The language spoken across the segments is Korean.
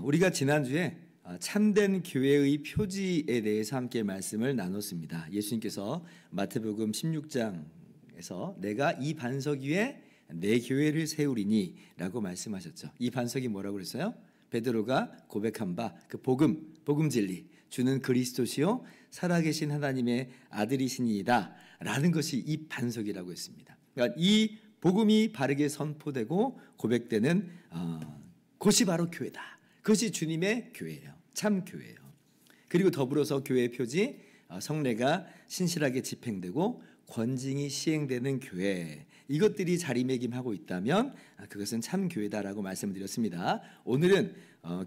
우리가 지난주에 참된 교회의 표지에 대해서 함께 말씀을 나눴습니다. 예수님께서 마태복음 16장에서 내가 이 반석 위에 내 교회를 세우리니 라고 말씀하셨죠. 이 반석이 뭐라고 그랬어요? 베드로가 고백한 바 그 복음 진리, 주는 그리스도시요 살아계신 하나님의 아들이시니이다 라는 것이 이 반석이라고 했습니다. 그러니까 이 복음이 바르게 선포되고 고백되는 곳이 바로 교회다. 그것이 주님의 교회예요. 참 교회예요. 그리고 더불어서 교회의 표지, 성례가 신실하게 집행되고 권징이 시행되는 교회, 이것들이 자리매김하고 있다면 그것은 참 교회다라고 말씀을 드렸습니다. 오늘은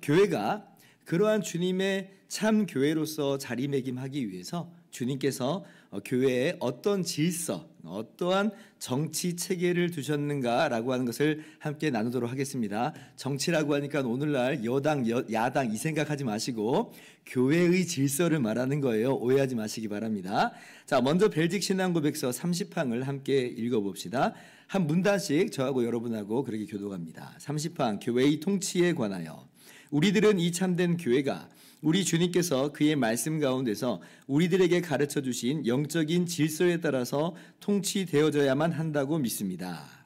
교회가 그러한 주님의 참 교회로서 자리매김하기 위해서 주님께서 교회에 어떤 질서, 어떠한 정치 체계를 두셨는가라고 하는 것을 함께 나누도록 하겠습니다. 정치라고 하니까 오늘날 여당, 야당 이 생각하지 마시고 교회의 질서를 말하는 거예요. 오해하지 마시기 바랍니다. 자, 먼저 벨직 신앙고백서 30항을 함께 읽어봅시다. 한 문단씩 저하고 여러분하고 그렇게 교독합니다. 30항, 교회의 통치에 관하여. 우리들은 이 참된 교회가 우리 주님께서 그의 말씀 가운데서 우리들에게 가르쳐 주신 영적인 질서에 따라서 통치되어져야만 한다고 믿습니다.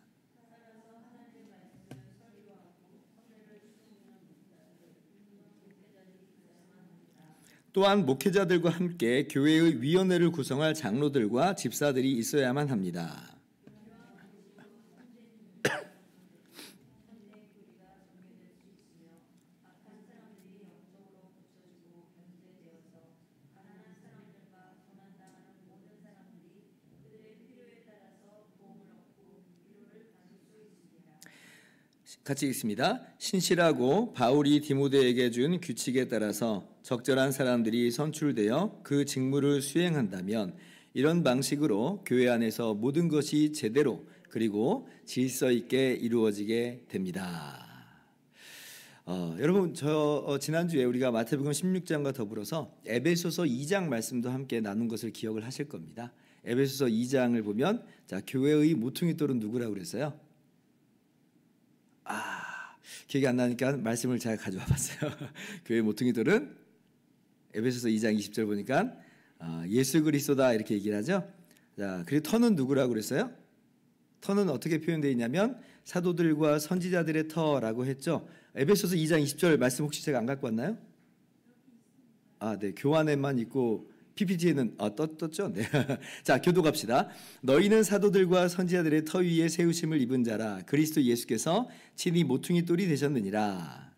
또한 목회자들과 함께 교회의 위원회를 구성할 장로들과 집사들이 있어야만 합니다. 같이 읽습니다. 신실하고 바울이 디모데에게 준 규칙에 따라서 적절한 사람들이 선출되어 그 직무를 수행한다면 이런 방식으로 교회 안에서 모든 것이 제대로 그리고 질서 있게 이루어지게 됩니다. 여러분, 지난주에 우리가 마태복음 16장과 더불어서 에베소서 2장 말씀도 함께 나눈 것을 기억을 하실 겁니다. 에베소서 2장을 보면 자, 교회의 모퉁이 돌은 누구라고 그랬어요? 기억이 안 나니까 말씀을 잘 가져와 봤어요. 교회 모퉁이 돌은 에베소서 2장 20절 보니까 예수 그리스도다 이렇게 얘기를 하죠. 자, 그리고 터는 누구라고 그랬어요? 터는 어떻게 표현되어 있냐면 사도들과 선지자들의 터라고 했죠. 에베소서 2장 20절 말씀 혹시 제가 안 갖고 왔나요? 네, 교환에만 있고 PPT에는 떴죠? 네. 자, 교독합시다. 너희는 사도들과 선지자들의 터 위에 세우심을 입은 자라. 그리스도 예수께서 친히 모퉁이 돌이 되셨느니라.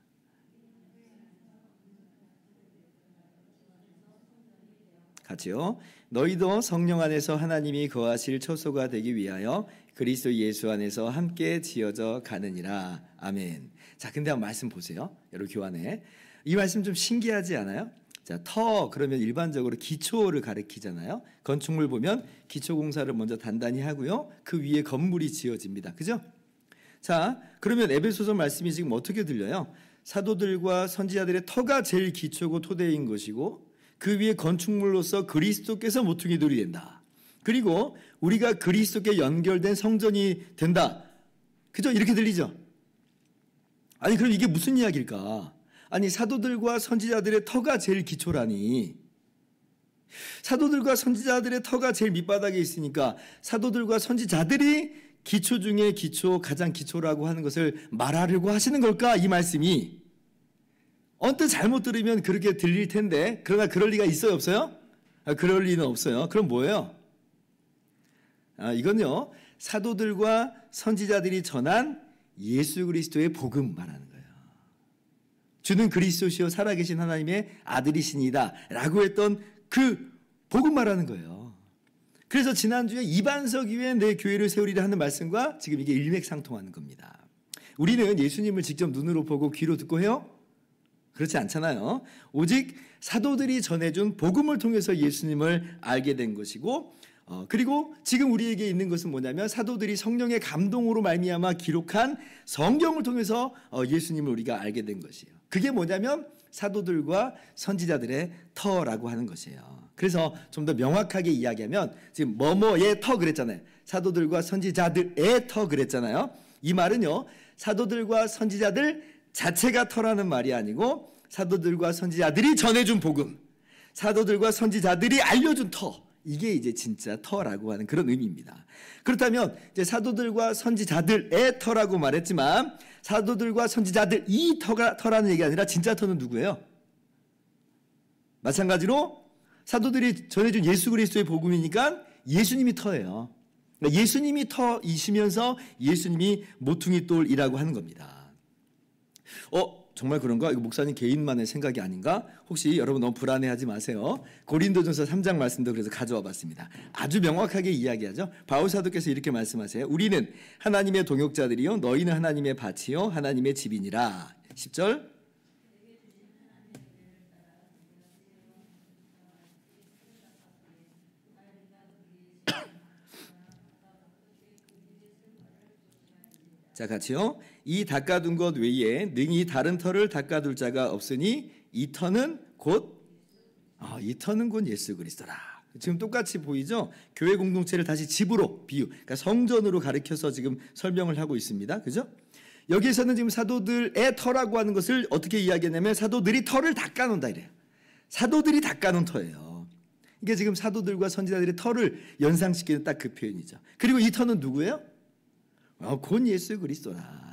같이요. 너희도 성령 안에서 하나님이 거하실 처소가 되기 위하여 그리스도 예수 안에서 함께 지어져 가느니라. 아멘. 자, 근데 한번 말씀 보세요. 여러분 교환에. 이 말씀 좀 신기하지 않아요? 자, 터 그러면 일반적으로 기초를 가리키잖아요. 건축물 보면 기초 공사를 먼저 단단히 하고요. 그 위에 건물이 지어집니다. 그죠? 자, 그러면 에베소서 말씀이 지금 어떻게 들려요? 사도들과 선지자들의 터가 제일 기초고 토대인 것이고 그 위에 건축물로서 그리스도께서 모퉁이 돌이 된다. 그리고 우리가 그리스도께 연결된 성전이 된다. 그죠? 이렇게 들리죠? 아니, 그럼 이게 무슨 이야기일까? 아니, 사도들과 선지자들의 터가 제일 기초라니. 사도들과 선지자들의 터가 제일 밑바닥에 있으니까 사도들과 선지자들이 기초 중에 기초, 가장 기초라고 하는 것을 말하려고 하시는 걸까? 이 말씀이. 언뜻 잘못 들으면 그렇게 들릴 텐데, 그러나 그럴 리가 있어요, 없어요? 그럴 리는 없어요. 그럼 뭐예요? 이건요, 사도들과 선지자들이 전한 예수 그리스도의 복음 말하는 거예요. 주는 그리스도시요 살아계신 하나님의 아들이시니다 라고 했던 그 복음 말하는 거예요. 그래서 지난주에 이 반석 위에 내 교회를 세우리라 하는 말씀과 지금 이게 일맥상통하는 겁니다. 우리는 예수님을 직접 눈으로 보고 귀로 듣고 해요? 그렇지 않잖아요. 오직 사도들이 전해준 복음을 통해서 예수님을 알게 된 것이고 그리고 지금 우리에게 있는 것은 뭐냐면 사도들이 성령의 감동으로 말미암아 기록한 성경을 통해서 예수님을 우리가 알게 된 것이에요. 그게 뭐냐면 사도들과 선지자들의 터라고 하는 것이에요. 그래서 좀 더 명확하게 이야기하면 지금 뭐뭐의 터 그랬잖아요. 사도들과 선지자들의 터 그랬잖아요. 이 말은요, 사도들과 선지자들 자체가 터라는 말이 아니고 사도들과 선지자들이 전해준 복음, 사도들과 선지자들이 알려준 터, 이게 이제 진짜 터라고 하는 그런 의미입니다. 그렇다면 이제 사도들과 선지자들의 터라고 말했지만 사도들과 선지자들 이 터라는 얘기가 아니라 진짜 터는 누구예요? 마찬가지로 사도들이 전해준 예수 그리스도의 복음이니까 예수님이 터예요. 그러니까 예수님이 터이시면서 예수님이 모퉁이 돌이라고 하는 겁니다. 정말 그런가? 이거 목사님 개인만의 생각이 아닌가? 혹시 여러분 너무 불안해하지 마세요. 고린도전서 3장 말씀도 그래서 가져와 봤습니다. 아주 명확하게 이야기하죠. 바울 사도께서 이렇게 말씀하세요. 우리는 하나님의 동역자들이요 너희는 하나님의 밭이요 하나님의 집이니라. 10절. 자, 같이요. 이 닦아둔 것 외에 능히 다른 터를 닦아둘 자가 없으니 이 터는 곧 예수 그리스도라. 지금 똑같이 보이죠? 교회 공동체를 다시 집으로 비유, 그러니까 성전으로 가리켜서 지금 설명을 하고 있습니다. 그죠? 여기에서는 지금 사도들의 터라고 하는 것을 어떻게 이야기하냐면 사도들이 터를 닦아놓는다 이래요. 사도들이 닦아놓은 터예요. 이게 지금 사도들과 선지자들의 터를 연상시키는 딱 그 표현이죠. 그리고 이 터는 누구예요? 곧 예수 그리스도라.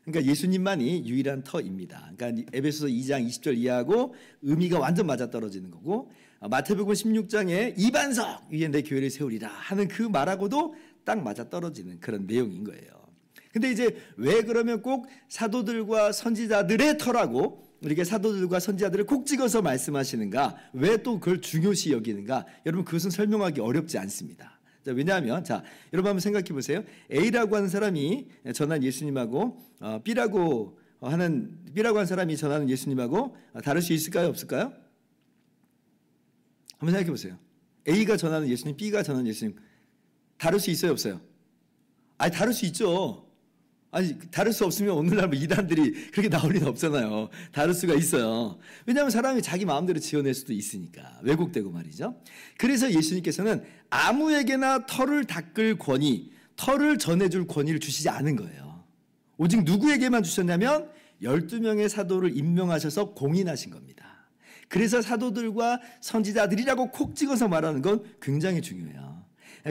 그러니까 예수님만이 유일한 터입니다. 그러니까 에베소서 2장 20절 이하하고 의미가 완전 맞아떨어지는 거고 마태복음 16장에 이 반석 위에 내 교회를 세우리라 하는 그 말하고도 딱 맞아떨어지는 그런 내용인 거예요. 근데 이제 왜 그러면 꼭 사도들과 선지자들의 터라고 이렇게 사도들과 선지자들을 콕 찍어서 말씀하시는가? 왜 또 그걸 중요시 여기는가? 여러분 그것은 설명하기 어렵지 않습니다. 왜냐하면 여러분 한번 생각해 보세요. A라고 하는 사람이 전한 예수님하고 B라고 하는 사람이 전하는 예수님하고 다를 수 있을까요? 없을까요? 한번 생각해 보세요. A가 전하는 예수님, B가 전하는 예수님 다를 수 있어요? 없어요? 아니 다를 수 있죠. 아니 다를 수 없으면 오늘날 뭐 이단들이 그렇게 나올 리는 없잖아요. 다를 수가 있어요. 왜냐하면 사람이 자기 마음대로 지어낼 수도 있으니까 왜곡되고 말이죠. 그래서 예수님께서는 아무에게나 터를 닦을 권위, 터를 전해줄 권위를 주시지 않은 거예요. 오직 누구에게만 주셨냐면 12명의 사도를 임명하셔서 공인하신 겁니다. 그래서 사도들과 선지자들이라고 콕 찍어서 말하는 건 굉장히 중요해요.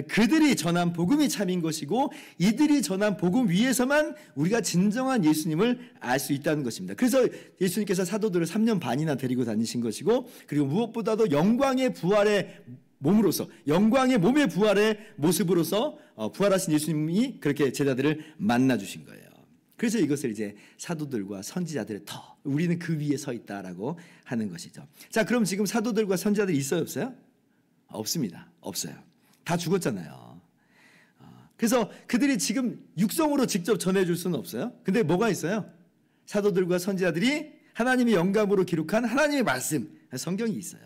그들이 전한 복음이 참인 것이고 이들이 전한 복음 위에서만 우리가 진정한 예수님을 알 수 있다는 것입니다. 그래서 예수님께서 사도들을 3년 반이나 데리고 다니신 것이고 그리고 무엇보다도 영광의 부활의 몸으로서 영광의 몸의 부활의 모습으로서 부활하신 예수님이 그렇게 제자들을 만나주신 거예요. 그래서 이것을 이제 사도들과 선지자들의 터, 우리는 그 위에 서 있다라고 하는 것이죠. 자, 그럼 지금 사도들과 선지자들이 있어요, 없어요? 없습니다. 없어요. 다 죽었잖아요. 그래서 그들이 지금 육성으로 직접 전해줄 수는 없어요. 근데 뭐가 있어요? 사도들과 선지자들이 하나님의 영감으로 기록한 하나님의 말씀, 성경이 있어요.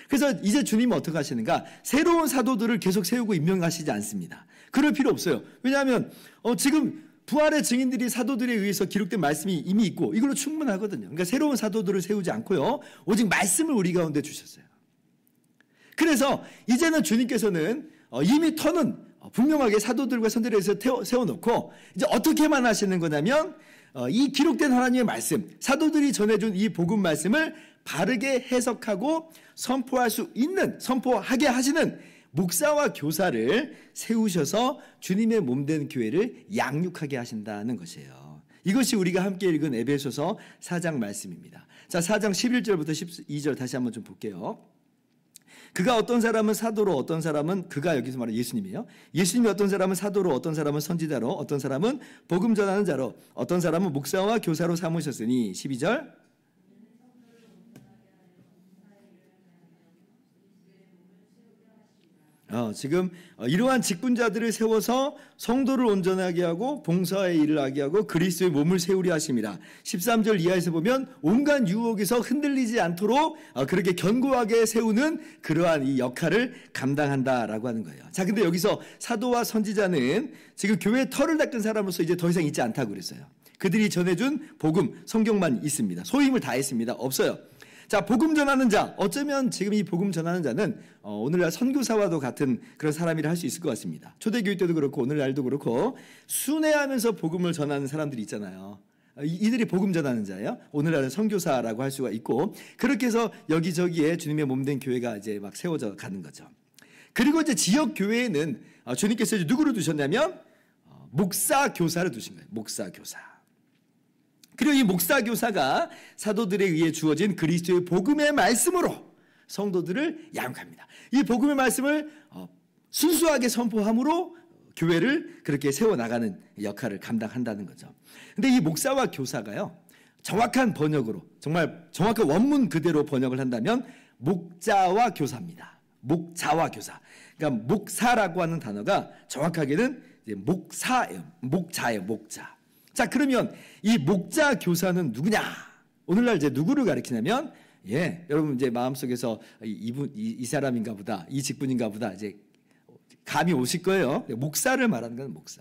그래서 이제 주님은 어떻게 하시는가? 새로운 사도들을 계속 세우고 임명하시지 않습니다. 그럴 필요 없어요. 왜냐하면 지금 부활의 증인들이 사도들에 의해서 기록된 말씀이 이미 있고 이걸로 충분하거든요. 그러니까 새로운 사도들을 세우지 않고요. 오직 말씀을 우리 가운데 주셨어요. 그래서 이제는 주님께서는 이미 터는 분명하게 사도들과 선지자들에서 세워놓고 이제 어떻게만 하시는 거냐면 이 기록된 하나님의 말씀, 사도들이 전해준 이 복음 말씀을 바르게 해석하고 선포하게 하시는 목사와 교사를 세우셔서 주님의 몸된 교회를 양육하게 하신다는 것이에요. 이것이 우리가 함께 읽은 에베소서 4장 말씀입니다. 자, 4장 11절부터 12절 다시 한번 좀 볼게요. 그가 어떤 사람은 사도로 어떤 사람은 그가 여기서 말하는 예수님이에요. 예수님이 어떤 사람은 사도로 어떤 사람은 선지자로 어떤 사람은 복음 전하는 자로 어떤 사람은 목사와 교사로 삼으셨으니 12절 지금 이러한 직분자들을 세워서 성도를 온전하게 하고 봉사의 일을 하게 하고 그리스도의 몸을 세우려 하심이라. 13절 이하에서 보면 온갖 유혹에서 흔들리지 않도록 그렇게 견고하게 세우는 그러한 이 역할을 감당한다라고 하는 거예요. 자, 근데 여기서 사도와 선지자는 지금 교회의 털을 닦은 사람으로서 이제 더 이상 있지 않다고 그랬어요. 그들이 전해준 복음, 성경만 있습니다. 소임을 다했습니다. 없어요. 자, 복음 전하는 자, 어쩌면 지금 이 복음 전하는 자는 오늘날 선교사와도 같은 그런 사람이라 할 수 있을 것 같습니다. 초대교회 때도 그렇고 오늘날도 그렇고 순회하면서 복음을 전하는 사람들이 있잖아요. 이들이 복음 전하는 자예요. 오늘날은 선교사라고 할 수가 있고, 그렇게 해서 여기저기에 주님의 몸된 교회가 이제 막 세워져 가는 거죠. 그리고 이제 지역 교회에는 주님께서 이제 누구를 두셨냐면 목사 교사를 두신 거예요. 목사 교사. 그리고 이 목사 교사가 사도들에 의해 주어진 그리스도의 복음의 말씀으로 성도들을 양육합니다. 이 복음의 말씀을 순수하게 선포함으로 교회를 그렇게 세워나가는 역할을 감당한다는 거죠. 근데 이 목사와 교사가요, 정확한 번역으로, 정말 정확한 원문 그대로 번역을 한다면 목자와 교사입니다. 목자와 교사. 그러니까 목사라고 하는 단어가 정확하게는 이제 목사예요. 목자예요. 목자. 자, 그러면 이 목자 교사는 누구냐? 오늘날 이제 누구를 가리키냐면, 여러분 이제 마음속에서 이 사람인가 보다, 이 직분인가 보다 이제 감이 오실 거예요. 목사를 말하는 건 목사.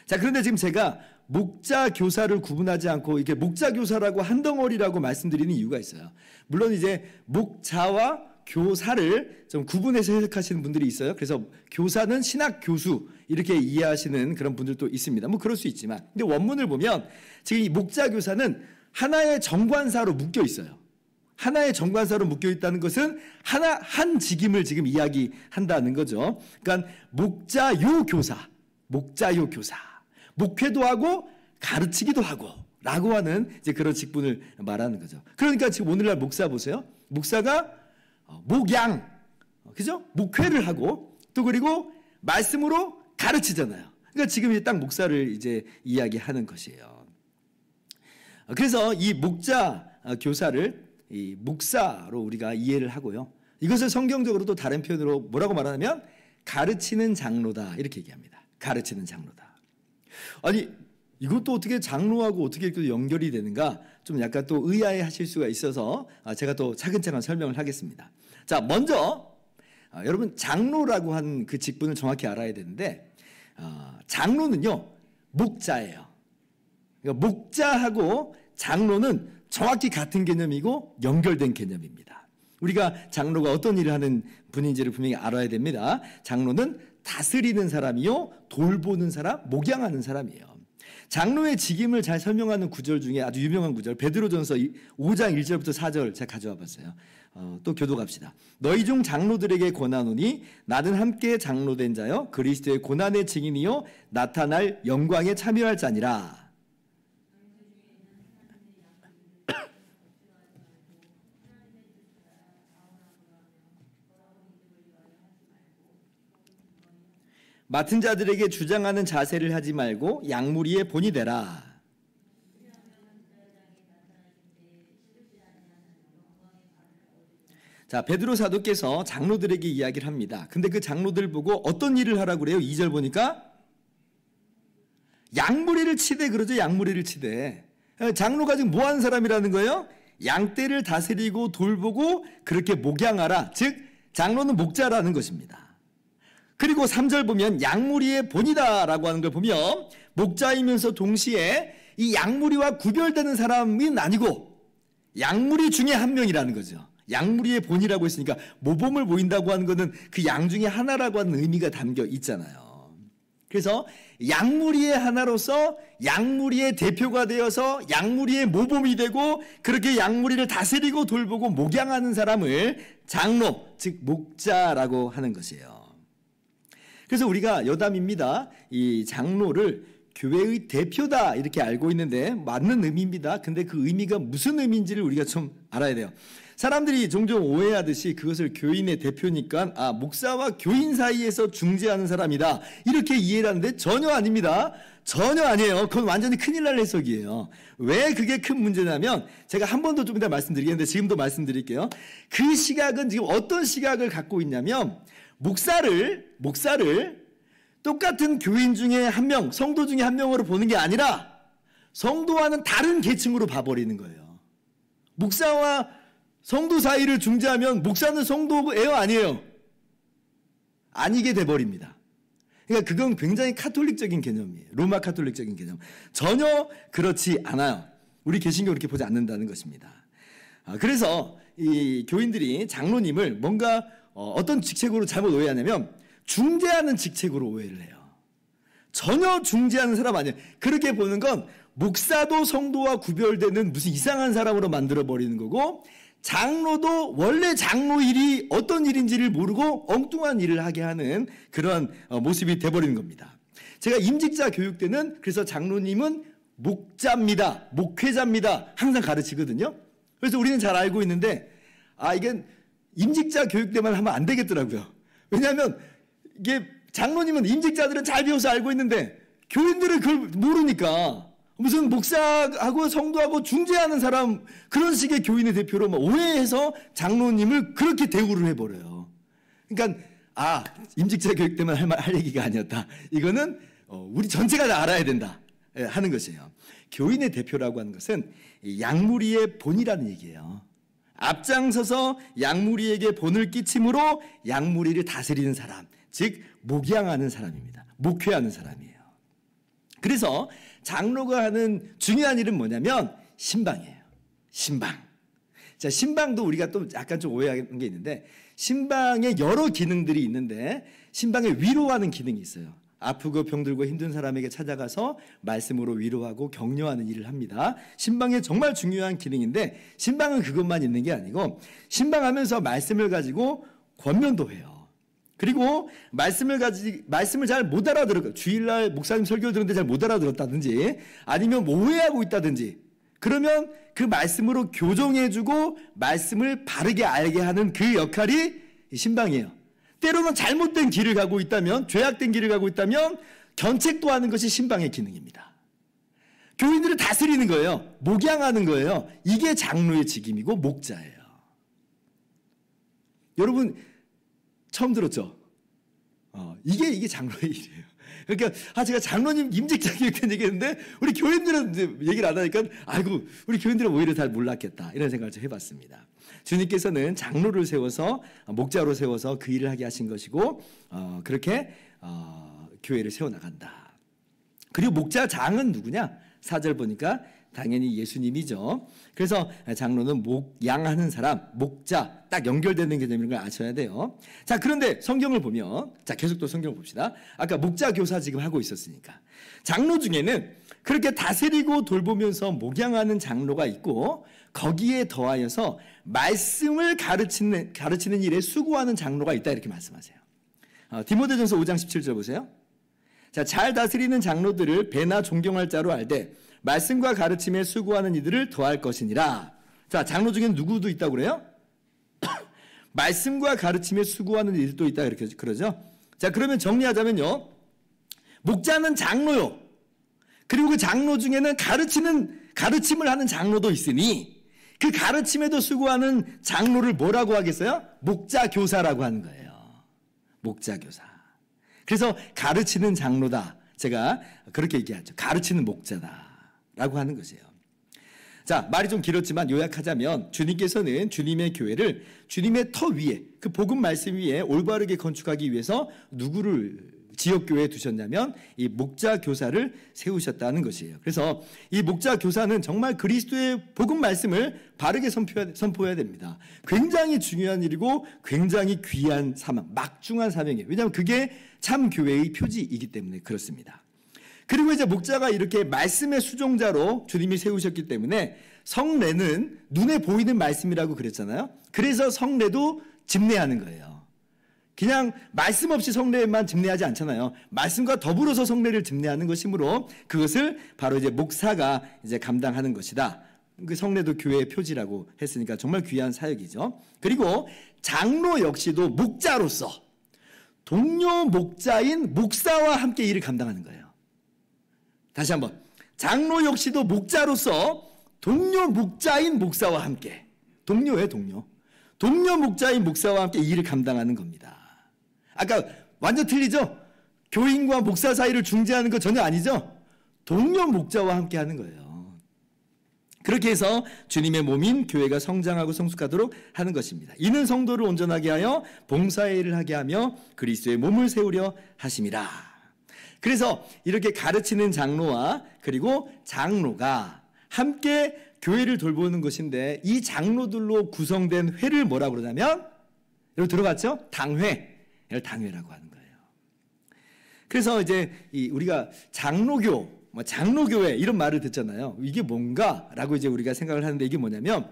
자, 그런데 지금 제가 목자 교사를 구분하지 않고 이렇게 목자 교사라고 한 덩어리라고 말씀드리는 이유가 있어요. 물론 이제 목자와 교사를 좀 구분해서 해석하시는 분들이 있어요. 그래서 교사는 신학 교수 이렇게 이해하시는 그런 분들도 있습니다. 뭐 그럴 수 있지만, 근데 원문을 보면 지금 이 목자 교사는 하나의 정관사로 묶여 있어요. 하나의 정관사로 묶여 있다는 것은 한 직임을 지금 이야기한다는 거죠. 그러니까 목자요 교사, 목자요 교사, 목회도 하고 가르치기도 하고 라고 하는 이제 그런 직분을 말하는 거죠. 그러니까 지금 오늘날 목사 보세요. 목사가 목양, 그죠? 목회를 하고 또 그리고 말씀으로 가르치잖아요. 그러니까 지금 이제 딱 목사를 이제 이야기하는 것이에요. 그래서 이 목자 교사를 이 목사로 우리가 이해를 하고요. 이것을 성경적으로 또 다른 표현으로 뭐라고 말하냐면 가르치는 장로다 이렇게 얘기합니다. 가르치는 장로다. 아니 이것도 어떻게 장로하고 어떻게 이렇게 연결이 되는가 좀 약간 또 의아해 하실 수가 있어서 제가 또 차근차근 설명을 하겠습니다. 자, 먼저 여러분 장로라고 한 그 직분을 정확히 알아야 되는데 장로는요 목자예요. 그러니까 목자하고 장로는 정확히 같은 개념이고 연결된 개념입니다. 우리가 장로가 어떤 일을 하는 분인지를 분명히 알아야 됩니다. 장로는 다스리는 사람이요 돌보는 사람, 목양하는 사람이에요. 장로의 직임을 잘 설명하는 구절 중에 아주 유명한 구절, 베드로전서 5장 1절부터 4절 제가 가져와 봤어요. 또 교독합시다. 너희 중 장로들에게 권하노니 나는 함께 장로된 자여 그리스도의 고난의 증인이요 나타날 영광에 참여할 자니라. 맡은 자들에게 주장하는 자세를 하지 말고 양무리의 본이 되라. 자, 베드로 사도께서 장로들에게 이야기를 합니다. 근데 그 장로들 보고 어떤 일을 하라고 그래요? 2절 보니까 양무리를 치되 그러죠. 양무리를 치되. 장로가 지금 뭐 하는 사람이라는 거예요? 양떼를 다스리고 돌보고 그렇게 목양하라. 즉 장로는 목자라는 것입니다. 그리고 3절 보면 양무리의 본이다라고 하는 걸 보면 목자이면서 동시에 이 양무리와 구별되는 사람은 아니고 양무리 중에 한 명이라는 거죠. 양무리의 본이라고 했으니까 모범을 보인다고 하는 것은 그 양 중에 하나라고 하는 의미가 담겨 있잖아요. 그래서 양무리의 하나로서 양무리의 대표가 되어서 양무리의 모범이 되고 그렇게 양무리를 다스리고 돌보고 목양하는 사람을 장로, 즉 목자라고 하는 것이에요. 그래서 우리가 여담입니다. 이 장로를 교회의 대표다 이렇게 알고 있는데 맞는 의미입니다. 근데 그 의미가 무슨 의미인지를 우리가 좀 알아야 돼요. 사람들이 종종 오해하듯이 그것을 교인의 대표니까 목사와 교인 사이에서 중재하는 사람이다 이렇게 이해를 하는데 전혀 아닙니다. 전혀 아니에요. 그건 완전히 큰일 날 해석이에요. 왜 그게 큰 문제냐면 제가 한 번 더 좀 이따 말씀드리겠는데 지금도 말씀드릴게요. 그 시각은 지금 어떤 시각을 갖고 있냐면 목사를 똑같은 교인 중에 한 명, 성도 중에 한 명으로 보는 게 아니라 성도와는 다른 계층으로 봐버리는 거예요. 목사와 성도 사이를 중재하면 목사는 성도예요, 아니에요? 아니게 돼버립니다. 그러니까 그건 굉장히 카톨릭적인 개념이에요. 로마 카톨릭적인 개념. 전혀 그렇지 않아요. 우리 개신교 그렇게 보지 않는다는 것입니다. 그래서 이 교인들이 장로님을 뭔가 어떤 직책으로 잘못 오해하냐면 중재하는 직책으로 오해를 해요. 전혀 중재하는 사람 아니에요. 그렇게 보는 건 목사도 성도와 구별되는 무슨 이상한 사람으로 만들어버리는 거고, 장로도 원래 장로 일이 어떤 일인지를 모르고 엉뚱한 일을 하게 하는 그런 모습이 돼버리는 겁니다. 제가 임직자 교육 때는 그래서 장로님은 목자입니다, 목회자입니다 항상 가르치거든요. 그래서 우리는 잘 알고 있는데 이게 임직자 교육 때만 하면 안 되겠더라고요. 왜냐하면 이게 장로님은 임직자들은 잘 배워서 알고 있는데 교인들은 그걸 모르니까 무슨 목사하고 성도하고 중재하는 사람, 그런 식의 교인의 대표로 오해해서 장로님을 그렇게 대우를 해버려요. 그러니까 임직자 교육 때만 할 얘기가 아니었다. 이거는 우리 전체가 다 알아야 된다 하는 것이에요. 교인의 대표라고 하는 것은 양무리의 본이라는 얘기예요. 앞장서서 양무리에게 본을 끼침으로 양무리를 다스리는 사람, 즉 목양하는 사람입니다. 목회하는 사람이에요. 그래서 장로가 하는 중요한 일은 뭐냐면 신방이에요. 신방. 자, 신방도 우리가 또 약간 좀 오해하는 게 있는데, 신방에 여러 기능들이 있는데 신방에 위로하는 기능이 있어요. 아프고 병들고 힘든 사람에게 찾아가서 말씀으로 위로하고 격려하는 일을 합니다. 신방에 정말 중요한 기능인데, 신방은 그것만 있는 게 아니고 신방하면서 말씀을 가지고 권면도 해요. 그리고 말씀을 잘 못 알아들었고, 주일날 목사님 설교를 들었는데 잘 못 알아들었다든지 아니면 오해하고 있다든지, 그러면 그 말씀으로 교정해주고 말씀을 바르게 알게 하는 그 역할이 신방이에요. 때로는 잘못된 길을 가고 있다면, 죄악된 길을 가고 있다면 견책도 하는 것이 신방의 기능입니다. 교인들을 다스리는 거예요. 목양하는 거예요. 이게 장로의 직임이고 목자예요. 여러분 처음 들었죠? 이게 장로의 일이에요. 그러니까 제가 장로님 임직자 교육한 얘기했는데 우리 교인들은 이제 얘기를 안 하니까 우리 교인들은 오히려 잘 몰랐겠다 이런 생각을 좀 해봤습니다. 주님께서는 장로를 세워서 목자로 세워서 그 일을 하게 하신 것이고, 그렇게 교회를 세워나간다. 그리고 목자장은 누구냐? 4절 보니까 당연히 예수님이죠. 그래서 장로는 목양하는 사람, 목자, 딱 연결되는 개념인 걸 아셔야 돼요. 자, 그런데 성경을 보면, 계속 또 성경을 봅시다. 아까 목자 교사 지금 하고 있었으니까. 장로 중에는 그렇게 다스리고 돌보면서 목양하는 장로가 있고, 거기에 더하여서 말씀을 가르치는 일에 수고하는 장로가 있다, 이렇게 말씀하세요. 디모데전서 5장 17절 보세요. 자, 잘 다스리는 장로들을 배나 존경할 자로 알되 말씀과 가르침에 수고하는 이들을 더할 것이니라. 자, 장로 중에는 누구도 있다고 그래요? 말씀과 가르침에 수고하는 이들도 있다, 이렇게 그러죠. 자, 그러면 정리하자면요, 목자는 장로요, 그리고 그 장로 중에는 가르침을 하는 장로도 있으니 그 가르침에도 수고하는 장로를 뭐라고 하겠어요? 목자 교사라고 하는 거예요. 목자 교사. 그래서 가르치는 장로다, 제가 그렇게 얘기하죠. 가르치는 목자다라고 하는 것이에요. 자, 말이 좀 길었지만 요약하자면, 주님께서는 주님의 교회를 주님의 터 위에, 그 복음 말씀 위에 올바르게 건축하기 위해서 누구를 지역교회에 두셨냐면 이 목자 교사를 세우셨다는 것이에요. 그래서 이 목자 교사는 정말 그리스도의 복음 말씀을 바르게 선포해야 됩니다. 굉장히 중요한 일이고 굉장히 귀한 사명, 막중한 사명이에요. 왜냐하면 그게 참 교회의 표지이기 때문에 그렇습니다. 그리고 이제 목자가 이렇게 말씀의 수종자로 주님이 세우셨기 때문에 성례는 눈에 보이는 말씀이라고 그랬잖아요. 그래서 성례도 집례하는 거예요. 그냥 말씀 없이 성례만 집례하지 않잖아요. 말씀과 더불어서 성례를 집례하는 것이므로 그것을 바로 이제 목사가 이제 감당하는 것이다. 그 성례도 교회의 표지라고 했으니까 정말 귀한 사역이죠. 그리고 장로 역시도 목자로서 동료 목자인 목사와 함께 일을 감당하는 거예요. 다시 한번, 장로 역시도 목자로서 동료 목자인 목사와 함께, 동료예요, 동료 목자인 목사와 함께 일을 감당하는 겁니다. 아까 완전 틀리죠? 교인과 목사 사이를 중재하는 거 전혀 아니죠? 동료 목자와 함께 하는 거예요. 그렇게 해서 주님의 몸인 교회가 성장하고 성숙하도록 하는 것입니다. 이는 성도를 온전하게 하여 봉사의 일을 하게 하며 그리스도의 몸을 세우려 하심이라. 그래서 이렇게 가르치는 장로와 그리고 장로가 함께 교회를 돌보는 것인데, 이 장로들로 구성된 회를 뭐라고 그러냐면, 여러분 들어봤죠? 당회라고 하는 거예요. 그래서 이제 우리가 장로교, 장로교회 이런 말을 듣잖아요. 이게 뭔가라고 이제 우리가 생각을 하는데 이게 뭐냐면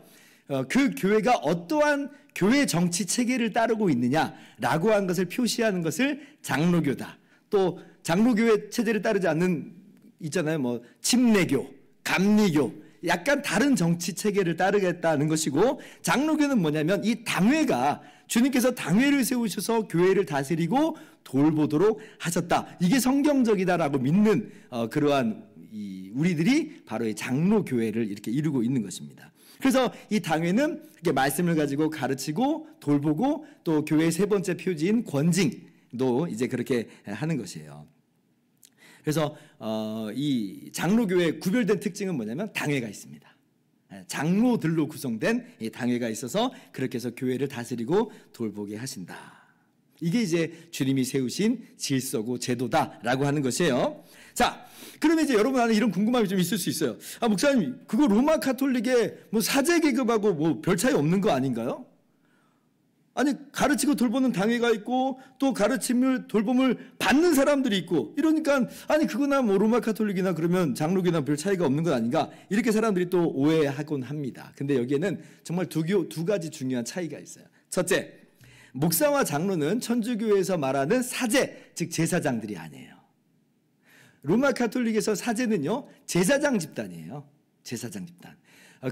그 교회가 어떠한 교회 정치 체계를 따르고 있느냐라고 한 것을 표시하는 것을 장로교다. 또 장로교회 체제를 따르지 않는 있잖아요. 뭐 침례교, 감리교, 약간 다른 정치 체계를 따르겠다는 것이고, 장로교는 뭐냐면 이 당회가 주님께서 당회를 세우셔서 교회를 다스리고 돌보도록 하셨다. 이게 성경적이다라고 믿는 그러한 우리들이 바로 이 장로교회를 이렇게 이루고 있는 것입니다. 그래서 이 당회는 이렇게 말씀을 가지고 가르치고 돌보고 또 교회의 세 번째 표지인 권징도 이제 그렇게 하는 것이에요. 그래서 이 장로교회의 구별된 특징은 뭐냐면 당회가 있습니다. 장로들로 구성된 이 당회가 있어서 그렇게 해서 교회를 다스리고 돌보게 하신다. 이게 이제 주님이 세우신 질서고 제도다라고 하는 것이에요. 자, 그러면 이제 여러분 안에 이런 궁금함이 좀 있을 수 있어요. 아, 목사님, 그거 로마 카톨릭의 뭐 사제 계급하고 뭐 별 차이 없는 거 아닌가요? 아니, 가르치고 돌보는 당회가 있고 또 가르침을 돌봄을 받는 사람들이 있고 이러니까 아니 그거나 뭐 로마 카톨릭이나 그러면 장로교나 별 차이가 없는 것 아닌가, 이렇게 사람들이 또 오해하곤 합니다. 근데 여기에는 정말 두 가지 중요한 차이가 있어요. 첫째, 목사와 장로는 천주교에서 말하는 사제, 즉 제사장들이 아니에요. 로마 카톨릭에서 사제는요, 제사장 집단이에요. 제사장 집단.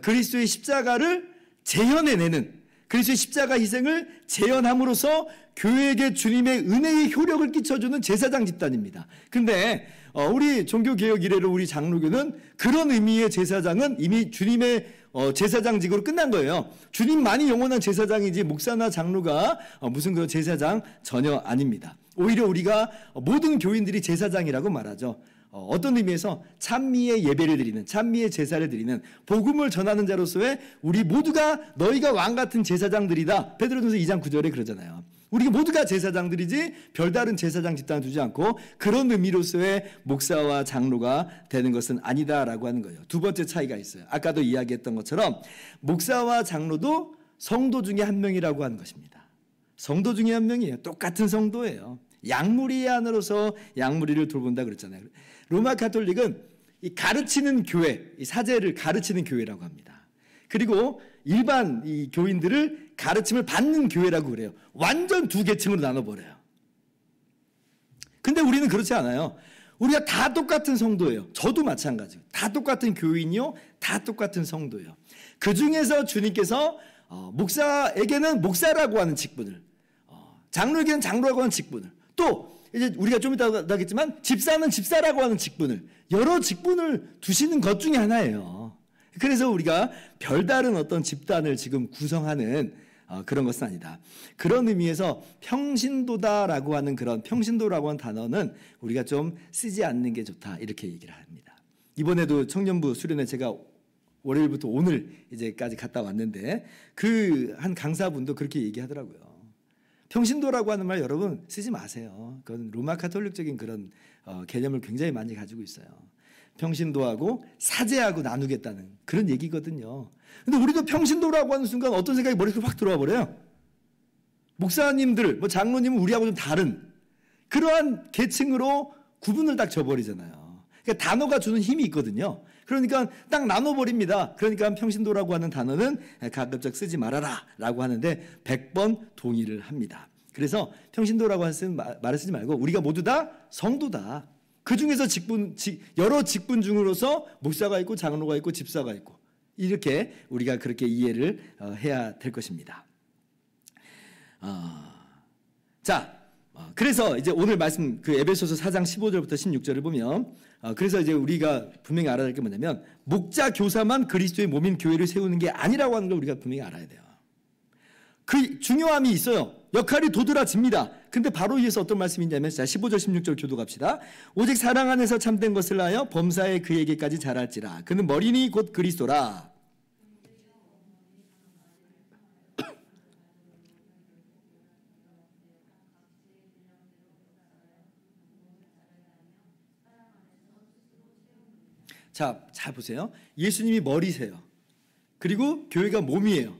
그리스도의 십자가를 재현해내는, 그리스도의 십자가 희생을 재현함으로써 교회에게 주님의 은혜의 효력을 끼쳐주는 제사장 집단입니다. 근데 우리 종교개혁 이래로 우리 장로교는 그런 의미의 제사장은 이미 주님의 제사장직으로 끝난 거예요. 주님만이 영원한 제사장이지 목사나 장로가 무슨 그 제사장 전혀 아닙니다. 오히려 우리가 모든 교인들이 제사장이라고 말하죠. 어떤 의미에서 찬미의 예배를 드리는, 찬미의 제사를 드리는, 복음을 전하는 자로서의 우리 모두가 너희가 왕같은 제사장들이다. 베드로전서 2장 9절에 그러잖아요. 우리가 모두가 제사장들이지 별다른 제사장 집단을 두지 않고 그런 의미로서의 목사와 장로가 되는 것은 아니다라고 하는 거예요. 두 번째 차이가 있어요. 아까도 이야기했던 것처럼 목사와 장로도 성도 중에 한 명이라고 하는 것입니다. 성도 중에 한 명이에요. 똑같은 성도예요. 양무리 안으로서 양무리를 돌본다 그랬잖아요. 로마 카톨릭은 이 가르치는 교회, 이 사제를 가르치는 교회라고 합니다. 그리고 일반 이 교인들을 가르침을 받는 교회라고 그래요. 완전 두 계층으로 나눠버려요. 근데 우리는 그렇지 않아요. 우리가 다 똑같은 성도예요. 저도 마찬가지고 다 똑같은 교인이요, 다 똑같은 성도예요. 그 중에서 주님께서 목사에게는 목사라고 하는 직분을, 장로에게는 장로라고 하는 직분을, 또 이제 우리가 좀 이따 하겠지만 집사는 집사라고 하는 직분을, 여러 직분을 두시는 것 중에 하나예요. 그래서 우리가 별다른 어떤 집단을 지금 구성하는 그런 것은 아니다. 그런 의미에서 평신도다라고 하는, 그런 평신도라고 하는 단어는 우리가 좀 쓰지 않는 게 좋다, 이렇게 얘기를 합니다. 이번에도 청년부 수련회 제가 월요일부터 오늘 이제까지 갔다 왔는데 그 한 강사분도 그렇게 얘기하더라고요. 평신도라고 하는 말 여러분 쓰지 마세요. 그건 로마 카톨릭적인 그런 개념을 굉장히 많이 가지고 있어요. 평신도하고 사제하고 나누겠다는 그런 얘기거든요. 근데 우리도 평신도라고 하는 순간 어떤 생각이 머릿속에 확 들어와 버려요. 목사님들, 뭐 장로님은 우리하고 좀 다른 그러한 계층으로 구분을 딱 져버리잖아요. 그러니까 단어가 주는 힘이 있거든요. 그러니까 딱 나눠버립니다. 그러니까 평신도라고 하는 단어는 가급적 쓰지 말아라 라고 하는데 100번 동의를 합니다. 그래서 평신도라고 하는 말을 쓰지 말고 우리가 모두 다 성도다. 그 중에서 여러 직분 중으로서 목사가 있고 장로가 있고 집사가 있고, 이렇게 우리가 그렇게 이해를 해야 될 것입니다. 그래서 이제 오늘 말씀 그 에베소서 4장 15절부터 16절을 보면 그래서 이제 우리가 분명히 알아야 될 게 뭐냐면 목자 교사만 그리스도의 몸인 교회를 세우는 게 아니라고 하는 걸 우리가 분명히 알아야 돼요. 그 중요함이 있어요. 역할이 도드라집니다. 근데 바로 위에서 어떤 말씀이 있냐면, 자, 15절 16절 교독합시다. 오직 사랑 안에서 참된 것을 하여 범사에 그에게까지 자랄지라. 그는 머리니 곧 그리스도라. 자, 잘 보세요. 예수님이 머리세요. 그리고 교회가 몸이에요.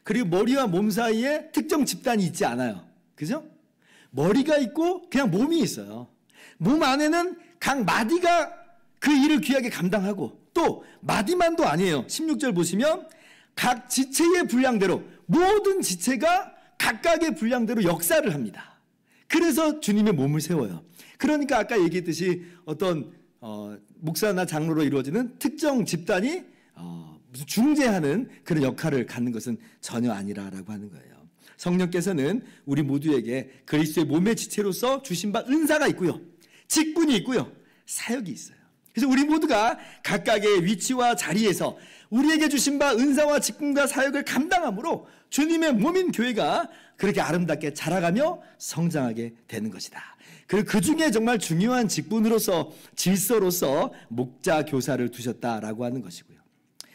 그리고 머리와 몸 사이에 특정 집단이 있지 않아요. 그죠? 머리가 있고 그냥 몸이 있어요. 몸 안에는 각 마디가 그 일을 귀하게 감당하고 또 마디만도 아니에요. 16절 보시면 각 지체의 분량대로 모든 지체가 각각의 분량대로 역사를 합니다. 그래서 주님의 몸을 세워요. 그러니까 아까 얘기했듯이 어떤 목사나 장로로 이루어지는 특정 집단이 무슨 중재하는 그런 역할을 갖는 것은 전혀 아니라라고 하는 거예요. 성령께서는 우리 모두에게 그리스도의 몸의 지체로서 주신 바 은사가 있고요. 직분이 있고요. 사역이 있어요. 그래서 우리 모두가 각각의 위치와 자리에서 우리에게 주신 바 은사와 직분과 사역을 감당함으로 주님의 몸인 교회가 그렇게 아름답게 자라가며 성장하게 되는 것이다. 그리고 그 중에 정말 중요한 직분으로서 질서로서 목자 교사를 두셨다라고 하는 것이고요.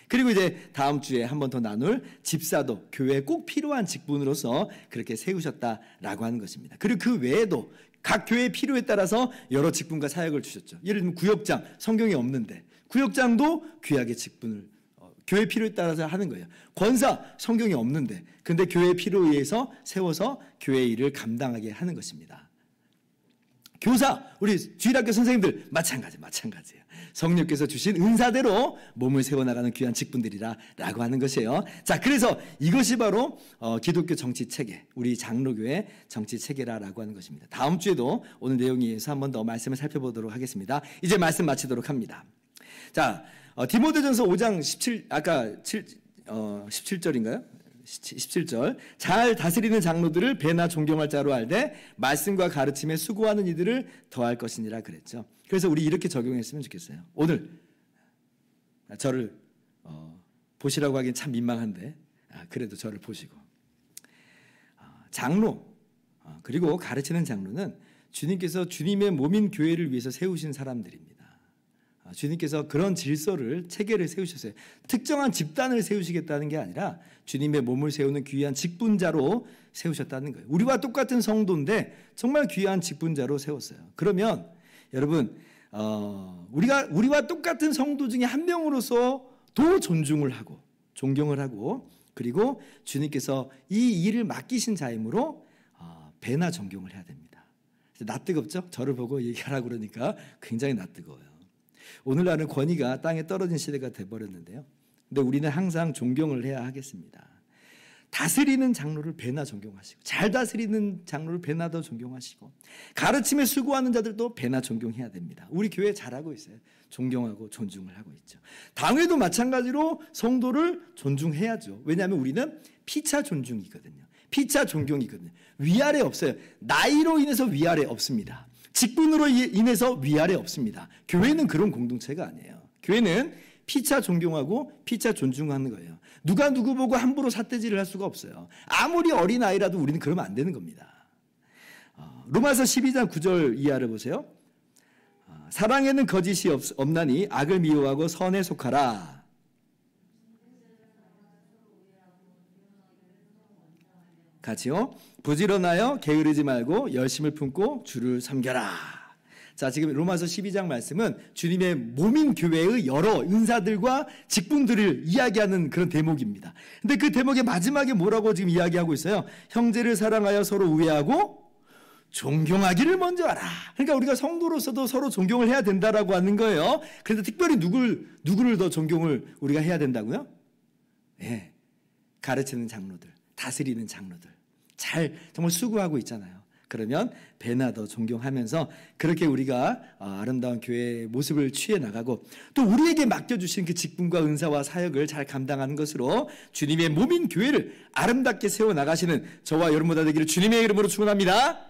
그리고 이제 다음 주에 한 번 더 나눌 집사도 교회에 꼭 필요한 직분으로서 그렇게 세우셨다라고 하는 것입니다. 그리고 그 외에도 각 교회의 필요에 따라서 여러 직분과 사역을 주셨죠. 예를 들면 구역장, 성경에 없는데 구역장도 귀하게 직분을 교회 필요에 따라서 하는 거예요. 권사, 성경에 없는데 근데 교회의 필요에 의해서 세워서 교회의 일을 감당하게 하는 것입니다. 교사, 우리 주일학교 선생님들 마찬가지예요. 성령께서 주신 은사대로 몸을 세워나가는 귀한 직분들이라고 하는 것이에요. 자, 그래서 이것이 바로 기독교 정치체계, 우리 장로교회 정치체계라고 하는 것입니다. 다음 주에도 오늘 내용에 의해서 한 번 더 말씀을 살펴보도록 하겠습니다. 이제 말씀 마치도록 합니다. 자, 디모데전서 5장 17절인가요? 17절. 잘 다스리는 장로들을 배나 존경할 자로 알되 말씀과 가르침에 수고하는 이들을 더할 것이니라 그랬죠. 그래서 우리 이렇게 적용했으면 좋겠어요. 오늘 저를 보시라고 하긴 참 민망한데 그래도 저를 보시고 장로 그리고 가르치는 장로는 주님께서 주님의 몸인 교회를 위해서 세우신 사람들입니다. 주님께서 그런 질서를 체계를 세우셨어요. 특정한 집단을 세우시겠다는 게 아니라 주님의 몸을 세우는 귀한 직분자로 세우셨다는 거예요. 우리와 똑같은 성도인데 정말 귀한 직분자로 세웠어요. 그러면 여러분 우리와 똑같은 성도 중에 한 명으로서 더 존경을 하고 그리고 주님께서 이 일을 맡기신 자이므로 배나 존경을 해야 됩니다. 낯뜨겁죠? 저를 보고 얘기하라고 그러니까 굉장히 낯뜨거워요. 오늘날은 권위가 땅에 떨어진 시대가 돼버렸는데요. 근데 우리는 항상 존경을 해야 하겠습니다. 다스리는 장로를 배나 존경하시고 잘 다스리는 장로를 배나 더 존경하시고 가르침에 수고하는 자들도 배나 존경해야 됩니다. 우리 교회 잘하고 있어요. 존경하고 존중을 하고 있죠. 당회도 마찬가지로 성도를 존중해야죠. 왜냐하면 우리는 피차 존중이거든요. 피차 존경이거든요. 위아래 없어요. 나이로 인해서 위아래 없습니다. 직분으로 인해서 위아래 없습니다. 교회는 그런 공동체가 아니에요. 교회는 피차 존경하고 피차 존중하는 거예요. 누가 누구 보고 함부로 삿대질을 할 수가 없어요. 아무리 어린아이라도 우리는 그러면 안 되는 겁니다. 로마서 12장 9절 이하를 보세요. 사랑에는 거짓이 없나니 악을 미워하고 선에 속하라. 같이요. 부지런하여 게으르지 말고 열심을 품고 주를 섬겨라. 자, 지금 로마서 12장 말씀은 주님의 몸인 교회의 여러 은사들과 직분들을 이야기하는 그런 대목입니다. 근데 그 대목의 마지막에 뭐라고 지금 이야기하고 있어요? 형제를 사랑하여 서로 우애하고 존경하기를 먼저 하라. 그러니까 우리가 성도로서도 서로 존경을 해야 된다라고 하는 거예요. 그런데 특별히 누구를 더 존경을 우리가 해야 된다고요? 예, 가르치는 장로들, 다스리는 장로들. 정말 수고하고 있잖아요. 그러면 배나 더 존경하면서 그렇게 우리가 아름다운 교회의 모습을 취해 나가고 또 우리에게 맡겨주신 그 직분과 은사와 사역을 잘 감당하는 것으로 주님의 몸인 교회를 아름답게 세워나가시는 저와 여러분보다 되기를 주님의 이름으로 축원합니다.